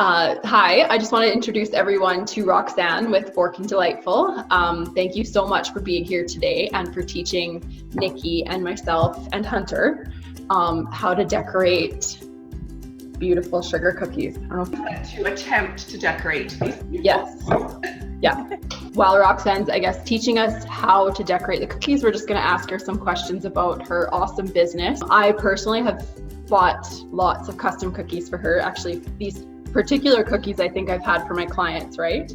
Hi, I just want to introduce everyone to Roxanne with Forkin Delightful. Thank you so much for being here today and for teaching Nicki and myself and Hunter how to decorate beautiful sugar cookies. To attempt to decorate these. Yes. Yeah. While Roxanne's, I guess, teaching us how to decorate the cookies, we're just going to ask her some questions about her awesome business. I personally have bought lots of custom cookies for her. Actually, these particular cookies I think I've had for my clients, right?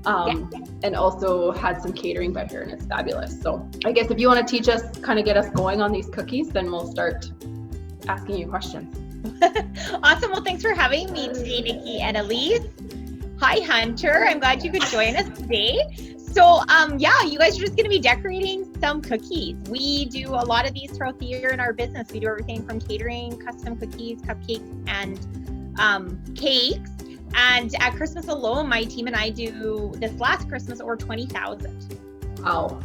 And also had some catering by her, and it's fabulous. So I guess if you want to teach us, kind of get us going on these cookies, then we'll start asking you questions. Awesome. Well, thanks for having me today, Nicki and Alyss. Hi, Hunter. I'm glad you could join us today. So, you guys are just going to be decorating some cookies. We do a lot of these throughout the year in our business. We do everything from catering, custom cookies, cupcakes, and cakes. And at Christmas alone, my team and I do this last Christmas over 20,000. Wow.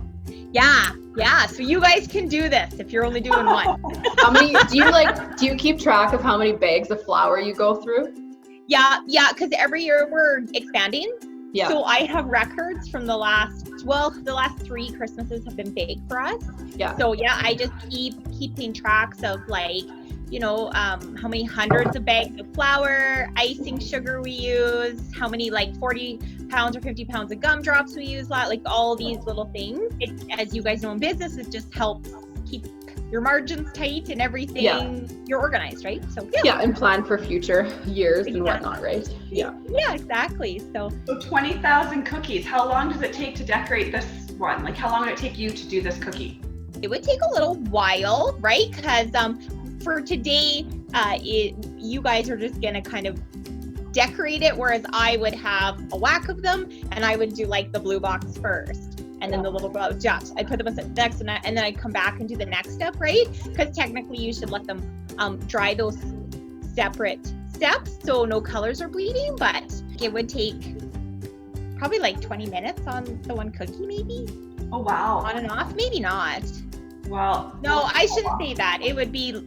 Yeah. So you guys can do this if you're only doing one. How many do you keep track of how many bags of flour you go through? Yeah, because every year we're expanding. Yeah. So I have records from the last 3 Christmases have been big for us. Yeah. So I just keeping tracks of how many hundreds of bags of flour, icing sugar we use, how many 40 pounds or 50 pounds of gumdrops we use, all these little things. It, as you guys know in business, it just helps keep your margins tight and everything. Yeah. You're organized, right? So and plan for future years and whatnot, right? Yeah, exactly. So 20,000 cookies. How long does it take to decorate this one? How long would it take you to do this cookie? It would take a little while, right? Because for today, you guys are just gonna kind of decorate it, whereas I would have a whack of them, and I would do the blue box first, and then the little jobs. I'd put them in next, and then I'd come back and do the next step, right? Because technically, you should let them dry those separate steps, so no colors are bleeding. But it would take probably 20 minutes on the one cookie, maybe. Oh wow! On and off, maybe not. Well, no, I shouldn't say that. It would be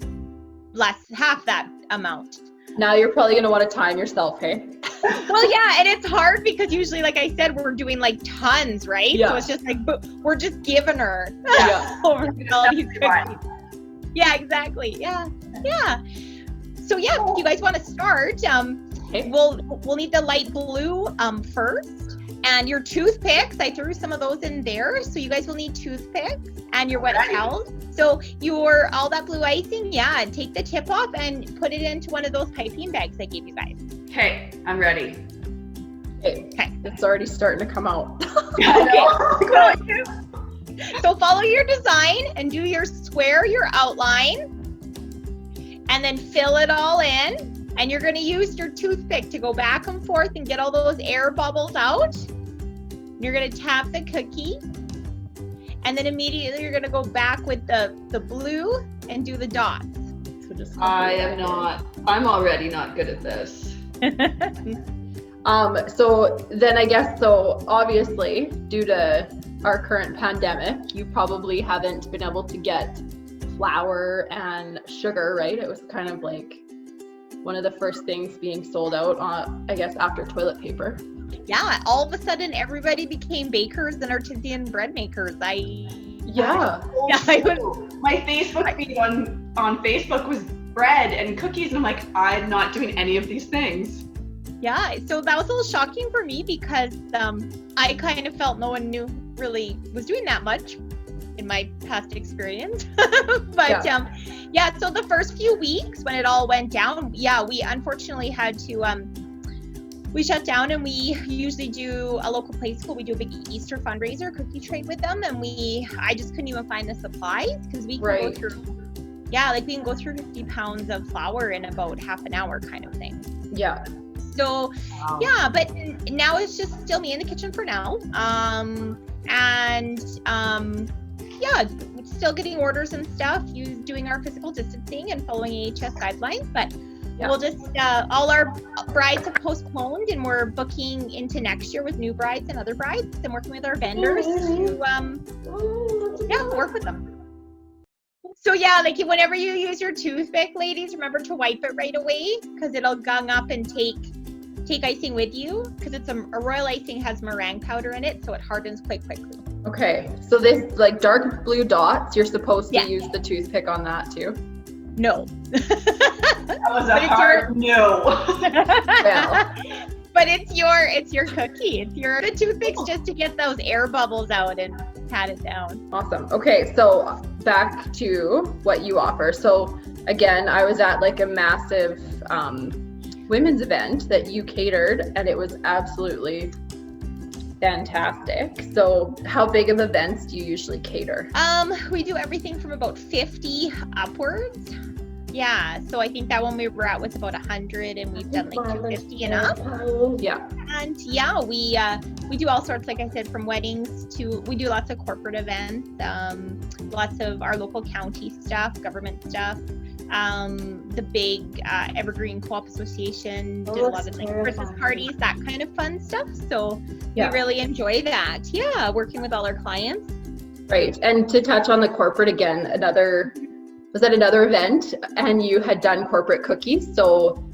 half that amount. Now you're probably going to want to time yourself, hey? Well, yeah, and it's hard because usually, like I said, we're doing tons, right? Yeah. So it's just we're just giving her over all these cookies. Yeah, exactly. Yeah. So if you guys want to start, we'll need the light blue first. And your toothpicks, I threw some of those in there. So you guys will need toothpicks and your wet towels. So all that blue icing, take the tip off and put it into one of those piping bags I gave you guys. Okay, I'm ready. Okay. It's already starting to come out. Okay. So follow your design and do your square, your outline, and then fill it all in. And you're going to use your toothpick to go back and forth and get all those air bubbles out. You're going to tap the cookie. And then immediately you're going to go back with the blue and do the dots. So I'm already not good at this. So then I guess, obviously due to our current pandemic, you probably haven't been able to get flour and sugar, right? It was kind of one of the first things being sold out, I guess, after toilet paper. Yeah, all of a sudden everybody became bakers and artisan bread makers. My Facebook feed on Facebook was bread and cookies, and I'm not doing any of these things. Yeah, so that was a little shocking for me because I kind of felt no one really was doing that much in my past experience. But so the first few weeks when it all went down, we unfortunately had to we shut down, and we usually do a local play school. We do a big Easter fundraiser cookie trade with them, and I just couldn't even find the supplies because we can go through we can go through 50 pounds of flour in about half an hour kind of thing. Yeah. So but now it's just still me in the kitchen for now. Still getting orders and stuff, doing our physical distancing and following AHS guidelines, but we'll just, all our brides have postponed, and we're booking into next year with new brides and other brides, and working with our vendors to, work with them. So whenever you use your toothpick, ladies, remember to wipe it right away, because it'll gung up and take take icing with you because it's a royal icing has meringue powder in it, so it hardens quite quickly. Okay, so this like dark blue dots, you're supposed to Yeah. use the toothpick on that too? No. That was a hard no. Well, But it's your cookie. It's the toothpicks just to get those air bubbles out and pat it down. awesome. Okay, so back to what you offer. So again, I was at like a massive women's event that you catered, and it was absolutely fantastic. So how big of events do you usually cater? We do everything from about 50 upwards. Yeah, so I think that one we were at was about 100, and we've done like 250 and up. Yeah. And yeah, we do all sorts, like I said, from weddings to, we do lots of corporate events, lots of our local county stuff, government stuff. The big Evergreen Co-op Association did a lot of like Christmas parties, that kind of fun stuff. So Yeah. we really enjoy that. Yeah, working with all our clients. Right. And to touch on the corporate again, was at another event and you had done corporate cookies. So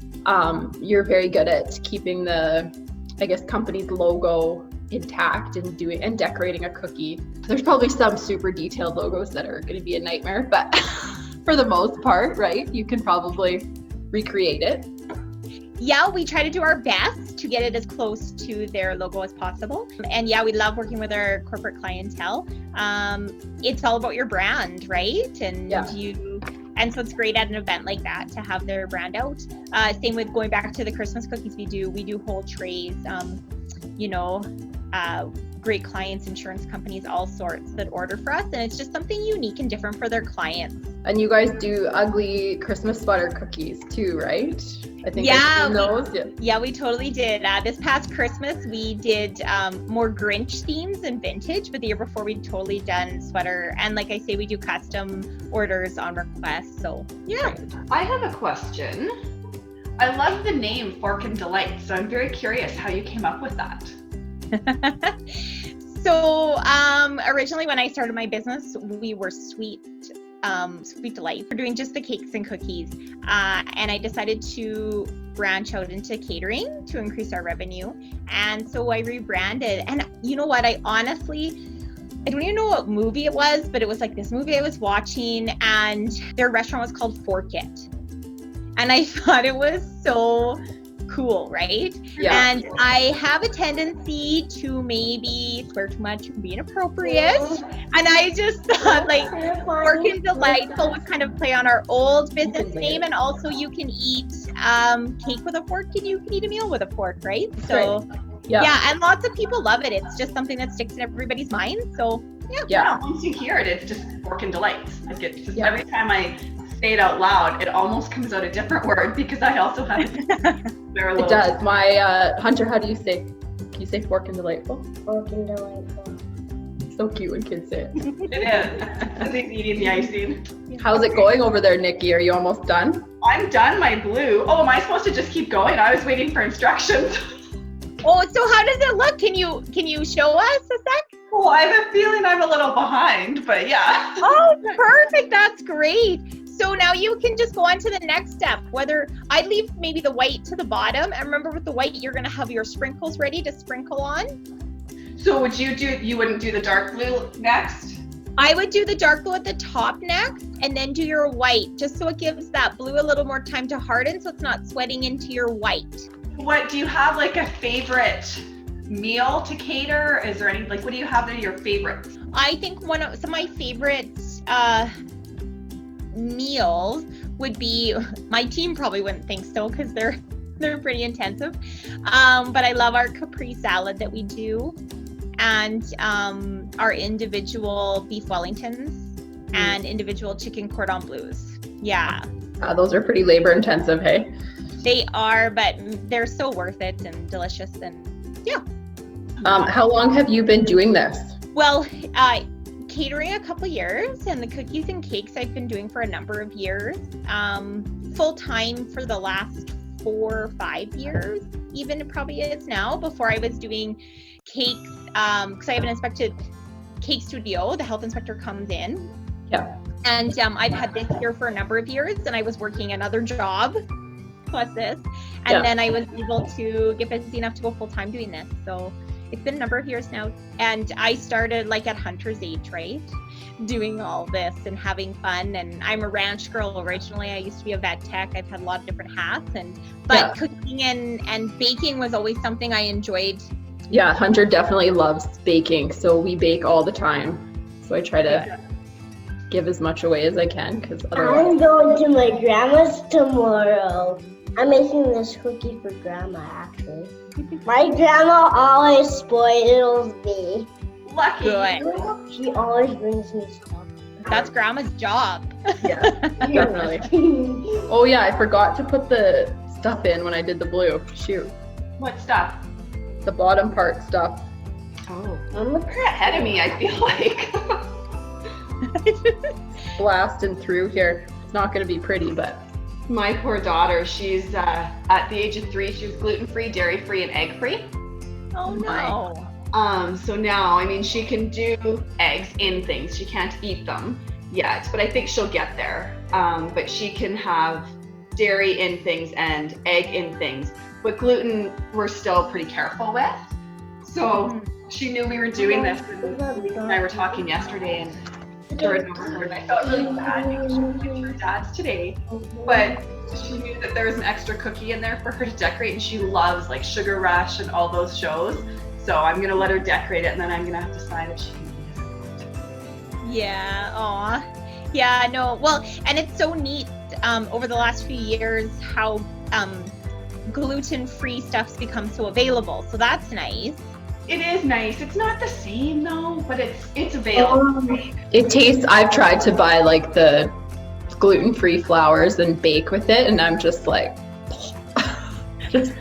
you're very good at keeping the, I guess, company's logo intact and decorating a cookie. There's probably some super detailed logos that are going to be a nightmare, but for the most part, right, you can probably recreate it. Yeah, we try to do our best to get it as close to their logo as possible. And yeah, we love working with our corporate clientele. It's all about your brand, right? And Yeah. and so it's great at an event like that to have their brand out. Same with going back to the Christmas cookies we do whole trays, great clients, insurance companies, all sorts that order for us. And it's just something unique and different for their clients. And you guys do ugly Christmas sweater cookies too, right? I think Yeah, I've seen those. Yeah, we totally did. This past Christmas, we did more Grinch themes and vintage, but the year before we'd totally done sweater. And like I say, we do custom orders on request. So yeah. I have a question. I love the name Forkin Delightful, so I'm very curious how you came up with that. So originally when I started my business, we were Sweet Delight. We're doing just the cakes and cookies. And I decided to branch out into catering to increase our revenue. And so I rebranded. And you know what? I don't even know what movie it was, but it was like this movie I was watching, and their restaurant was called Forkin. And I thought it was so cool, right? Yeah. And I have a tendency to maybe swear too much and be inappropriate. And I just thought like Forkin Delightful was kind of play on our old business name, and also you can eat cake with a fork and you can eat a meal with a fork, right? So yeah, and lots of people love it. It's just something that sticks in everybody's mind. So Yeah, once you hear it, it's just Forkin Delights. Like it's just every time I say it out loud, it almost comes out a different word because I also have It does. My Hunter, how do you say? Can you say Forkin Delightful? Forkin Delightful. So cute when kids say it. It is. I think eating the icing. How's it going over there, Nicki? Are you almost done? I'm done my blue. Oh, am I supposed to just keep going? I was waiting for instructions. Oh, so how does it look? Can you show us a sec? Well, I have a feeling I'm a little behind, but yeah. Oh, perfect. That's great. So now you can just go on to the next step. Whether I leave maybe the white to the bottom, and remember with the white, you're gonna have your sprinkles ready to sprinkle on. So you wouldn't do the dark blue next? I would do the dark blue at the top next, and then do your white, just so it gives that blue a little more time to harden, so it's not sweating into your white. What, do you have like a favorite meal to cater? Is there any, like, what do you have that are your favorites? I think some of my favorite meals would be, my team probably wouldn't think so because they're pretty intensive, but I love our Capri salad that we do, and our individual beef Wellingtons and individual chicken cordon bleus. Yeah. Those are pretty labor intensive, hey? They are, but they're so worth it and delicious, and yeah. How long have you been doing this? Well, catering a couple years, and the cookies and cakes I've been doing for a number of years. Full time for the last 4 or 5 years, even it probably is now. Before I was doing cakes, because I have an inspected cake studio. The health inspector comes in. Yeah. And I've had this here for a number of years, and I was working another job plus this. And then I was able to get busy enough to go full time doing this. So it's been a number of years now. And I started like at Hunter's age, right? Doing all this and having fun. And I'm a ranch girl originally. I used to be a vet tech. I've had a lot of different hats. But cooking and baking was always something I enjoyed. Yeah, Hunter definitely loves baking. So we bake all the time. So I try to give as much away as I can, because otherwise... I'm going to my grandma's tomorrow. I'm making this cookie for grandma, actually. My grandma always spoils me. Lucky. Good. She always brings me stuff. That's grandma's job. Yeah, definitely. Oh yeah, I forgot to put the stuff in when I did the blue. Shoot. What stuff? The bottom part stuff. Oh, you're ahead of me, I feel like. Blasting through here. It's not going to be pretty, but... My poor daughter, she's at the age of 3, she was gluten-free, dairy-free, and egg-free. Oh no. So now, I mean, she can do eggs in things. She can't eat them yet, but I think she'll get there. But she can have dairy in things and egg in things. But gluten, we're still pretty careful with. So she knew we were doing this, and Lee and I were talking yesterday, and I felt really bad because she did her dad's today, but she knew that there was an extra cookie in there for her to decorate, and she loves like Sugar Rush and all those shows. So I'm gonna let her decorate it, and then I'm gonna have to decide if she can eat it. Yeah. Aw. Yeah. No. Well, and it's so neat over the last few years how gluten-free stuff's become so available. So that's nice. It is nice. It's not the same though, but it's available. It tastes, I've tried to buy like the gluten-free flours and bake with it, and I'm just like,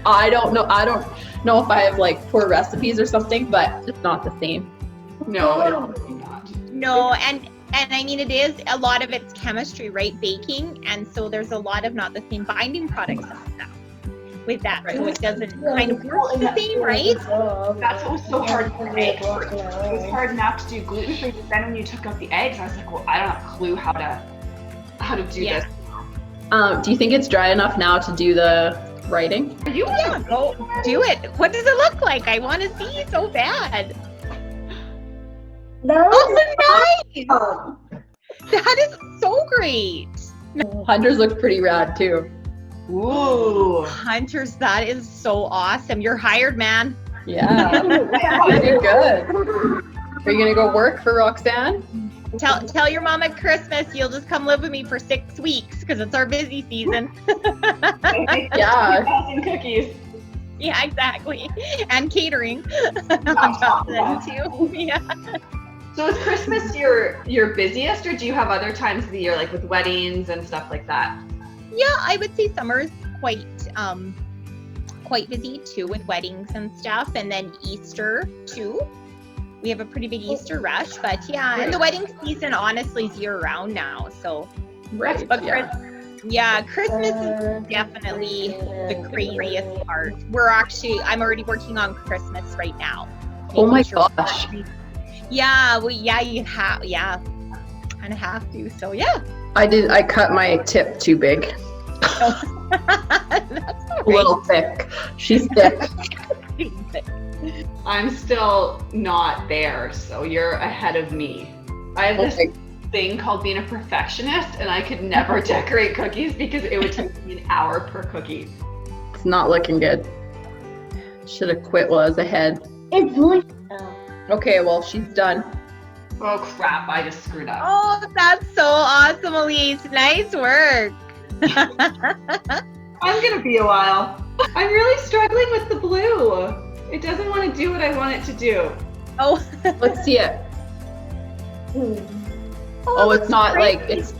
I don't know if I have like poor recipes or something, but it's not the same. No, it's not. No, and I mean, it is, a lot of it's chemistry, right? Baking, and so there's a lot of not the same binding products and stuff with that, so it doesn't kind of work the same, right? That's what was so hard for me. It was hard enough to do gluten-free, but then when you took out the eggs, I was like, well, I don't have a clue how to do this. Do you think it's dry enough now to do the writing? Go do it. What does it look like? I want to see so bad. Oh, nice! That is so great. Hunters look pretty rad too. Ooh. Hunters, that is so awesome. You're hired, man. Yeah. Pretty good. Are you gonna go work for Roxanne? Tell your mom at Christmas you'll just come live with me for 6 weeks because it's our busy season. Yeah. And cookies. Yeah, exactly. And catering on top of that too. Yeah. So is Christmas your busiest, or do you have other times of the year, like with weddings and stuff like that? Yeah, I would say summer's quite busy too with weddings and stuff, and then Easter too. We have a pretty big Easter rush, but yeah, and the wedding season honestly is year round now. So, Right. but Christmas is definitely the craziest part. I'm already working on Christmas right now. Oh my gosh. Yeah, you kind of have to. So yeah. I cut my tip too big. That's all A little thick. She's thick. I'm still not there, so you're ahead of me. I have this thing called being a perfectionist, and I could never decorate cookies because it would take me an hour per cookie. It's not looking good. Should have quit while I was ahead. It's really... Okay, well, she's done. Oh crap, I just screwed up. Oh, that's so awesome, Alyss. Nice work. I'm gonna be a while. I'm really struggling with the blue. It doesn't want to do what I want it to do. Oh, Let's see it. Oh, it's not like, it's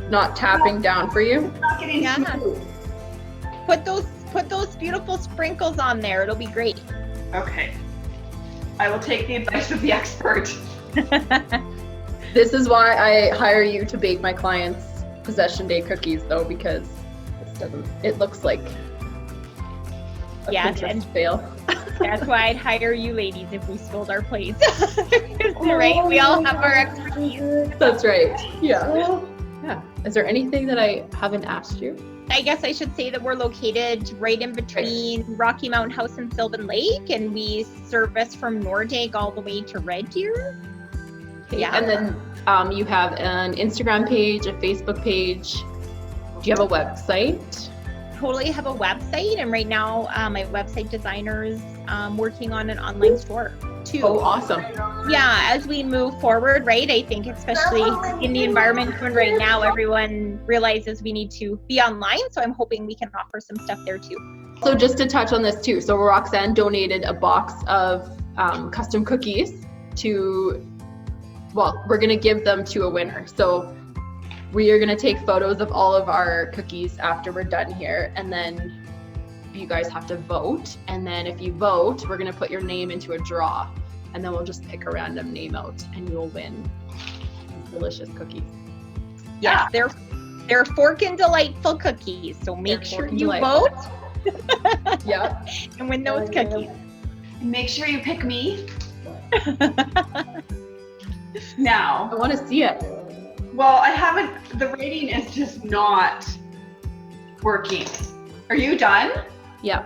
not tapping down for you? It's not getting smooth. put those beautiful sprinkles on there. It'll be great. Okay. I will take the advice of the expert. This is why I hire you to bake my clients' possession day cookies, though, because it looks like a Pinterest fail. That's why I'd hire you ladies if we sold our place. Right? We all have our expertise. That's right. Yeah. Yeah. Is there anything that I haven't asked you? I guess I should say that we're located right in between Rocky Mountain House and Sylvan Lake, and we service from Nordegg all the way to Red Deer. Yeah. And then you have an Instagram page, a Facebook page. Do you have a website? Totally have a website, and right now my website designer is working on an online store too. Oh, awesome. Yeah, as we move forward, right? I think especially in the environment we're in right now, everyone realizes we need to be online. So I'm hoping we can offer some stuff there too. So just to touch on this too, so Roxanne donated a box of custom cookies to, well, we're gonna give them to a winner. So we are gonna take photos of all of our cookies after we're done here, and then you guys have to vote. And then if you vote, we're gonna put your name into a draw, and then we'll just pick a random name out, and you'll win these delicious cookies. Yeah, they're Forkin Delightful cookies. So make sure you vote. Yeah. And win those cookies. And make sure you pick me. Now. I want to see it. Well, I haven't, the rating is just not working. Are you done? Yeah.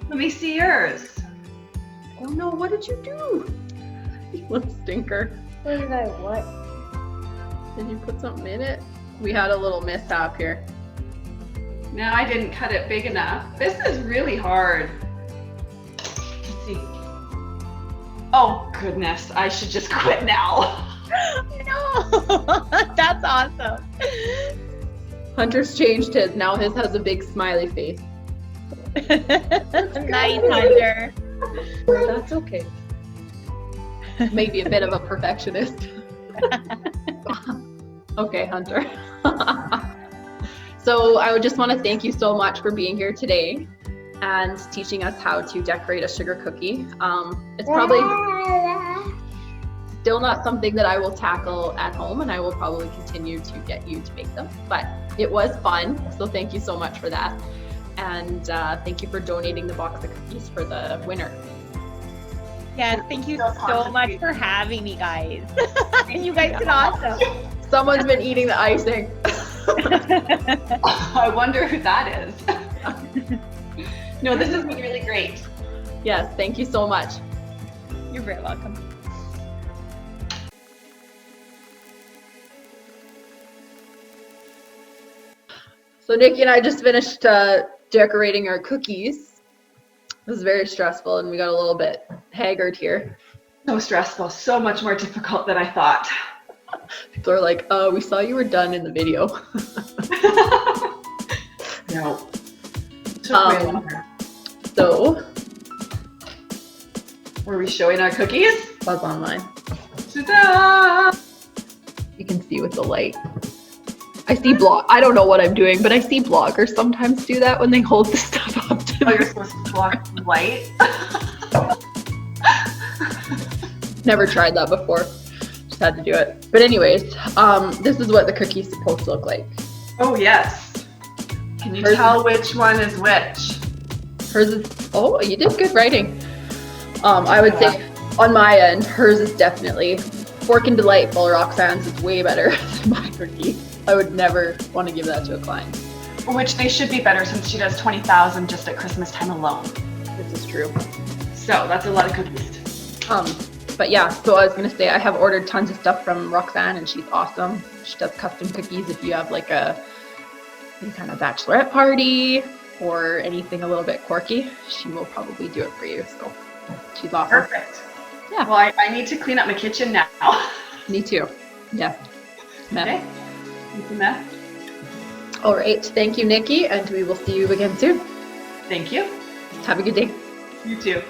Let me see yours. Oh no, what did you do? You little stinker. What did I what? Did you put something in it? We had a little mishap here. No, I didn't cut it big enough. This is really hard. Let's see. Oh goodness, I should just quit now. No, that's awesome. Hunter's changed his. Now his has a big smiley face. Nice, Hunter. That's okay. Maybe a bit of a perfectionist. Okay, Hunter. So I would just want to thank you so much for being here today and teaching us how to decorate a sugar cookie. It's probably still not something that I will tackle at home, and I will probably continue to get you to make them, but it was fun. So thank you so much for that. And thank you for donating the box of cookies for the winner. Yes, thank you so much for having me, guys. You guys did awesome. Someone's been eating the icing. I wonder who that is. No, this has been really great. Yes, thank you so much. You're very welcome. So Nicki and I just finished decorating our cookies. It was very stressful, and we got a little bit haggard here. So stressful, so much more difficult than I thought. People are like, we saw you were done in the video. No. Took way longer. So, were we showing our cookies? Buzz online. Ta-da! You can see with the light. I see I don't know what I'm doing, but I see bloggers sometimes do that when they hold the stuff up to Oh, you're supposed to block the light? Never tried that before. Just had to do it. But anyways, this is what the cookie's supposed to look like. Oh, yes. Can you tell which one is which? Hers is, oh, you did good writing. I would say on my end, hers is definitely Forkin Delightful. Roxanne's is way better than my cookie. I would never want to give that to a client. Which they should be better since she does 20,000 just at Christmas time alone. This is true. So that's a lot of cookies. But yeah, so I was gonna say I have ordered tons of stuff from Roxanne, and she's awesome. She does custom cookies if you have like any kind of bachelorette party or anything a little bit quirky. She will probably do it for you. So she's awesome. Perfect. Yeah. Well, I need to clean up my kitchen now. Me too. Yeah. Meth. Okay. Need some meth. All right. Thank you, Nicki, and we will see you again soon. Thank you. Have a good day. You too.